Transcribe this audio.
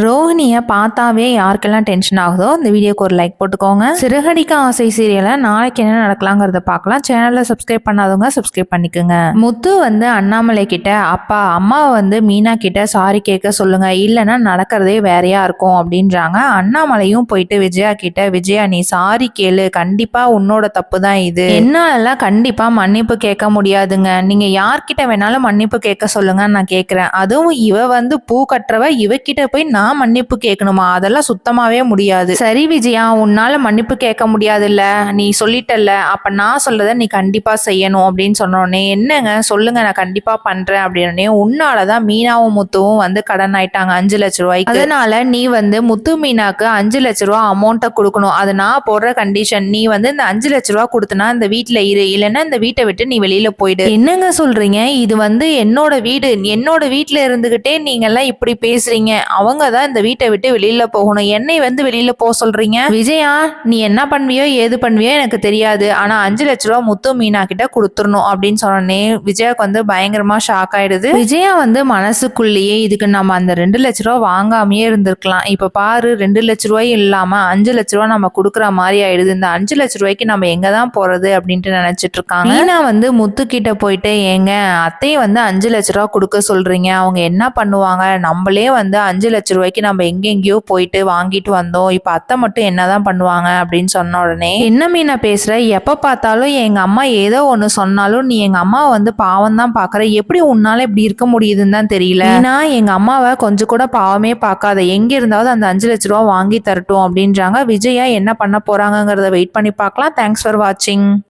ரோஹிணிய பார்த்தாவே யாருக்கெல்லாம் டென்ஷன் ஆகுதோ இந்த வீடியோக்கு ஒரு லைக் போட்டுக்கோங்க. சிறகடிக்க ஆசை சீரியல்ல நாளைக்கு என்ன நடக்கலாங்கிறத பார்க்கலாம். சேனலை சப்ஸ்கிரைப் பண்ணாதவங்க சப்ஸ்கிரைப் பண்ணிக்கோங்க. முத்து வந்து அண்ணாமலை கிட்ட அப்பா அம்மாவை வந்து மீனா கிட்ட சாரி கேட்க சொல்லுங்க, இல்லைன்னா நடக்கிறதே வேறையா இருக்கும் அப்படின்றாங்க. அண்ணாமலையும் போயிட்டு விஜயா கிட்ட, விஜயா நீ சாரி கேளு, கண்டிப்பா உன்னோட தப்பு தான் இது, என்னாலலாம் கண்டிப்பா மன்னிப்பு கேட்க முடியாதுங்க, நீங்க யார்கிட்ட வேணாலும் மன்னிப்பு கேட்க சொல்லுங்க நான் கேட்கிறேன், அதுவும் இவ வந்து பூ கட்டுறவ இவகிட்ட போய் நான் மன்னிப்பு கேட்கணுமா, அதெல்லாம் சுத்தமாவே முடியாது. சரி விஜயா, உன்னால மன்னிப்பு கேட்க முடியாதுல்ல, நீ சொல்லிட்டல்ல, அப்ப நான் சொல்றத நீ கண்டிப்பா செய்யணும் அப்படின்னு சொன்னோடனே என்னங்க சொல்லுங்க நான் கண்டிப்பா பண்றேன் அப்படின்னு, உன்னாலதான் மீனாவும் முத்துவும் வந்து கடன் ஆயிட்டாங்க 5 லட்சம் ரூபாய்க்கு, அதனால நீ வந்து முத்து மீனாக்கு 5 லட்ச ரூபா அமௌண்ட்டை கொடுக்கணும், அது நான் போடுற கண்டிஷன், நீ வந்து இந்த 5 லட்ச ரூபா கொடுத்தனா இந்த வீட்டுல இரு, இல்லைன்னா இந்த வீட்டை விட்டு நீ வெளியில போயிடு. என்னங்க சொல்றீங்க, இது வந்து என்னோட வீடு, என்னோட வீட்டுல இருந்துகிட்டே நீங்க எல்லாம் இப்படி பேசுறீங்க, அவங்க தான் இந்த வீட்டை விட்டு வெளியில போகணும், என்னை வந்து வெளியில போக சொல்றீங்க. விஜயா நீ என்ன பண்ணுவியோ ஏது பண்ணுவியோ எனக்கு தெரியாது, ஆனா 5 லட்ச ரூபா முத்து மீனா கிட்ட கொடுத்துடணும் அப்படின்னு சொன்னே விஜயாக்கு வந்து பயங்கரமா ஷாக் ஆயிடுது. விஜயா வந்து மனசுக்குள்ளேயே இதுக்கு நம்ம அந்த 2 லட்ச ரூபா வாங்காமையே இருந்திருக்கலாம், இப்ப பாரு 2 லட்ச ரூபாய் இல்லாம 5 லட்ச ரூபா நம்ம கொடுக்குற மாதிரி ஆயிடுது, இந்த 5 லட்ச ரூபாய்க்கு நம்ம எங்க தான் போறது அப்படின்ட்டு நினைச்சிட்டு இருக்காங்க. மீனா வந்து முத்து கிட்ட போயிட்டு, ஏங்க அத்தையை வந்து 5 லட்ச ரூபா கொடுக்க சொல்றீங்க, அவங்க என்ன பண்ணுவாங்க, நம்மளே வந்து 5 லட்ச ரூபாய்க்கு நம்ம எங்கெங்கயோ போயிட்டு வாங்கிட்டு வந்தோம், இப்ப அத்தை மட்டும் என்னதான் பண்ணுவாங்க அப்படின்னு சொன்ன உடனே, என்ன மீனா பேசுற, எப்ப பார்த்தாலும் எங்க அம்மா ஏதோ ஒண்ணு சொன்னாலும் நீ எங்க அம்மாவை வந்து பாவம் தான் பாக்குற, எப்படி உன்னால இப்படி இருக்க முடியுதுன்னு தான் தெரியல, மீனா எங்க அம்மாவை கொஞ்சம் கூட பாவமே பார்க்காத, எங்க இருந்தாவது அந்த 5 லட்ச ரூபா வாங்கி தரட்டும் அப்படின்றாங்க. விஜயா என்ன பண்ண போறாங்கிறத வெயிட் பண்ணி பார்க்கலாம். தேங்க்ஸ் ஃபார் வாட்சிங்.